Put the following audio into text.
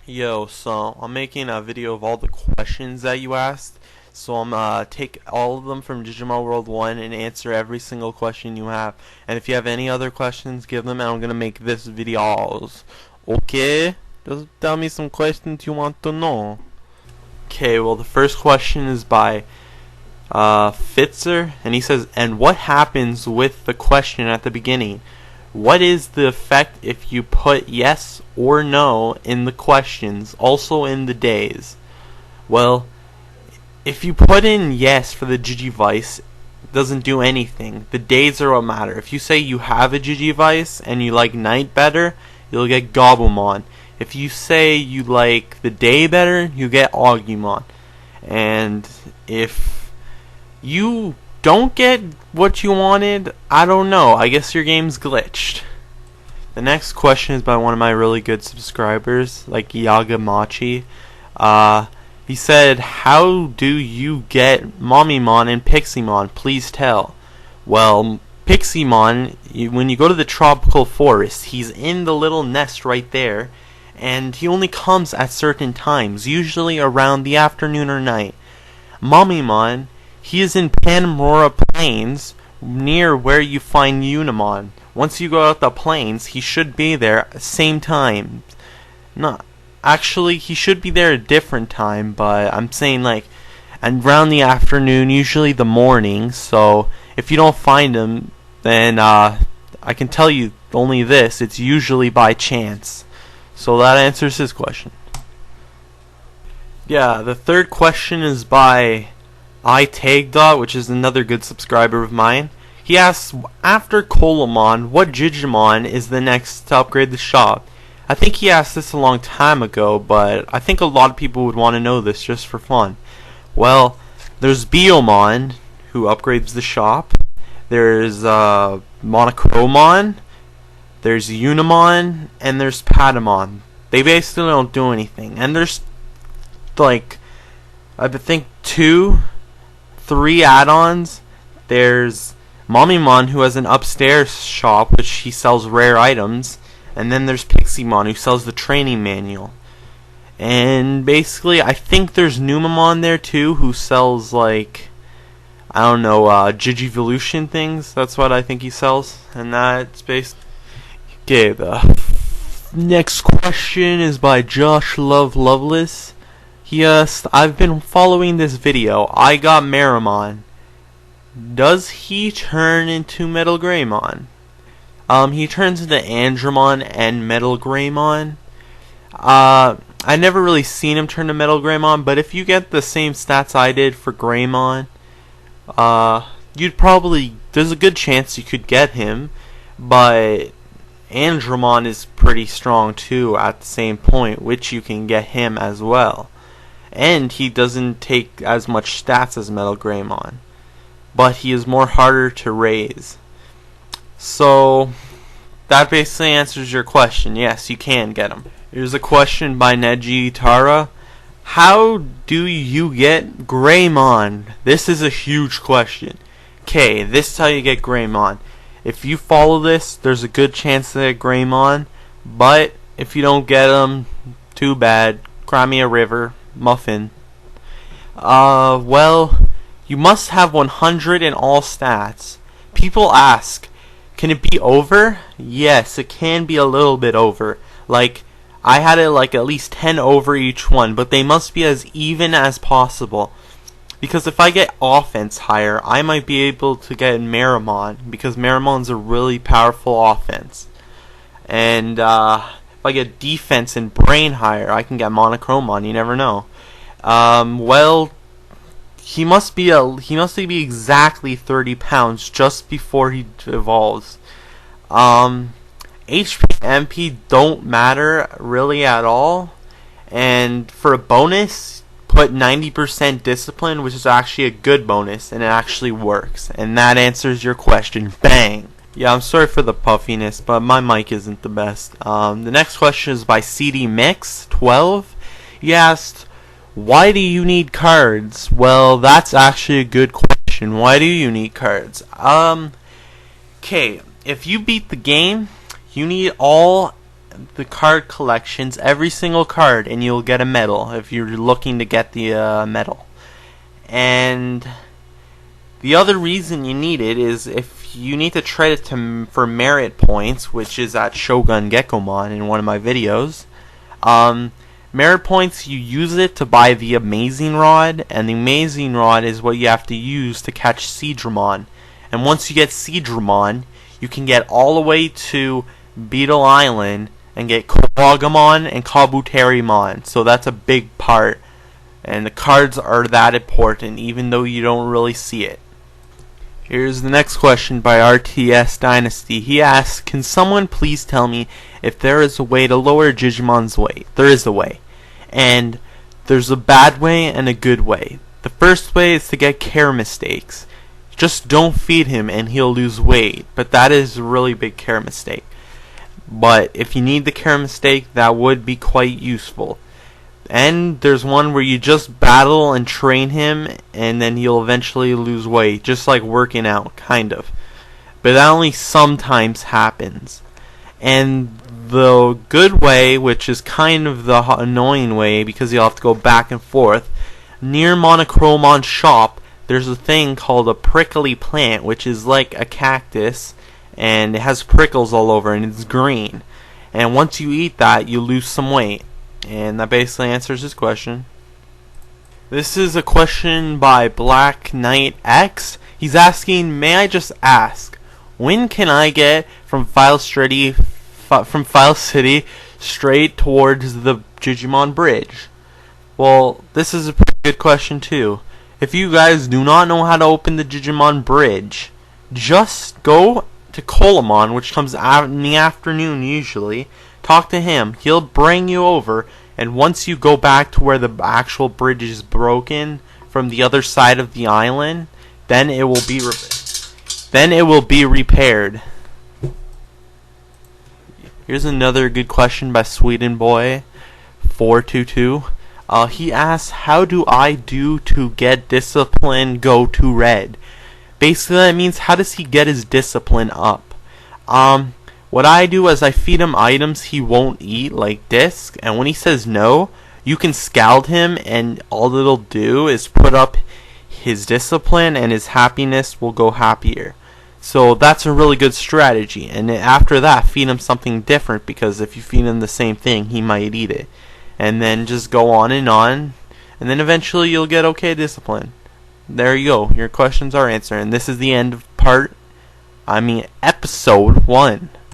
Yo, so I'm making a video of all the questions that you asked. So I'm take all of them from Digimon World 1 and answer every single question you have. And if you have any other questions, give them and I'm gonna make this videos. Okay? Just tell me some questions you want to know. Okay, well the first question is by Fitzer, and he says, and what happens with the question at the beginning? What is the effect if you put yes or no in the questions, also in the days? Well, if you put in yes for the Digivice, it doesn't do anything. The days are what matter. If you say you have a Digivice and you like night better, you'll get Gobumon. If you say you like the day better, you get Agumon. And if you don't get what you wanted, I don't know. I guess your game's glitched. The next question is by one of my really good subscribers, like Yagamachi. He said, how do you get Mommy Mon and Piximon? Please tell. Well, Piximon, when you go to the tropical forest, he's in the little nest right there, and he only comes at certain times, usually around the afternoon or night. Mommy Mon, he is in Panorama Plains, near where you find Unimon. Once you go out the plains, he should be there at the same time. Not actually, he should be there at a different time, but I'm saying like around the afternoon, usually the morning. So if you don't find him, then I can tell you only this: it's usually by chance. So that answers his question. Yeah, the third question is by iTagDot, which is another good subscriber of mine. He asks, after Colamon, what Digimon is the next to upgrade the shop? I think he asked this a long time ago, but I think a lot of people would want to know this just for fun. Well, there's Biomon, who upgrades the shop. There's Monochromon. There's Unimon. And there's Patamon. They basically don't do anything. And there's, like, I think 3 add-ons. There's Mommy Mon, who has an upstairs shop which he sells rare items, and then there's Piximon, who sells the training manual. And basically, I think there's Numamon there too, who sells like, I don't know, Digivolution things. That's what I think he sells, and that's based. Okay, the next question is by Josh Love Loveless. He asked, I've been following this video. I got Meramon. Does he turn into Metal Greymon? He turns into Andromon and Metal Greymon. I never really seen him turn to Metal Greymon, but if you get the same stats I did for Greymon, you'd probably, there's a good chance you could get him, but Andromon is pretty strong too at the same point, which you can get him as well. And he doesn't take as much stats as Metal Greymon, but he is more harder to raise. So that basically answers your question. Yes, you can get him. Here's a question by Neji Tara. How do you get Greymon? This is a huge question. Okay, this is how you get Greymon. If you follow this, there's a good chance to get Greymon, but if you don't get him, too bad. Cry me a river. Muffin. Well, you must have 100 in all stats. People ask, can it be over? Yes, it can be a little bit over. Like, I had it like at least 10 over each one, but they must be as even as possible. Because if I get offense higher, I might be able to get Meramon, because Meramon's a really powerful offense. And if I get defense and brain higher, I can get Monochromon. You never know. Well, he must be exactly 30 pounds just before he evolves. HP and MP don't matter really at all. And for a bonus, put 90% discipline, which is actually a good bonus, and it actually works. And that answers your question. Bang! Yeah, I'm sorry for the puffiness, but my mic isn't the best. The next question is by CD Mix 12. He asked, why do you need cards? Well, that's actually a good question. Why do you need cards? Okay, if you beat the game, you need all the card collections, every single card, and you'll get a medal if you're looking to get the medal. And the other reason you need it is if you need to trade it for merit points, which is at Shogun Gekkomon in one of my videos. Merit points, you use it to buy the Amazing Rod, and the Amazing Rod is what you have to use to catch Seedramon. And once you get Seedramon, you can get all the way to Beetle Island and get Kowagamon and Kabuterimon. So that's a big part, and the cards are that important even though you don't really see it. Here's the next question by RTS Dynasty. He asks, can someone please tell me if there is a way to lower Digimon's weight? There is a way. And there's a bad way and a good way. The first way is to get care mistakes. Just don't feed him and he'll lose weight. But that is a really big care mistake. But if you need the care mistake, that would be quite useful. And there's one where you just battle and train him, and then he'll eventually lose weight, just like working out, kind of. But that only sometimes happens. And the good way, which is kind of the annoying way, because you'll have to go back and forth, near Monochromon's shop, there's a thing called a prickly plant, which is like a cactus, and it has prickles all over, and it's green. And once you eat that, you lose some weight. And that basically answers his question. This is a question by Black Knight X. He's asking, may I just ask, when can I get from File City straight towards the Digimon Bridge? Well, this is a pretty good question too. If you guys do not know how to open the Digimon Bridge, just go to Colamon, which comes out in the afternoon usually. Talk to him. He'll bring you over, and once you go back to where the actual bridge is broken from the other side of the island, then it will be repaired. Here's another good question by Sweden Boy 422. He asks, how do I do to get discipline go to red? Basically that means, how does he get his discipline up? What I do is I feed him items he won't eat, like disc, and when he says no, you can scald him, and all it'll do is put up his discipline, and his happiness will go happier. So that's a really good strategy, and after that, feed him something different, because if you feed him the same thing, he might eat it. And then just go on, and then eventually you'll get okay discipline. There you go, your questions are answered, and this is the end of episode 1.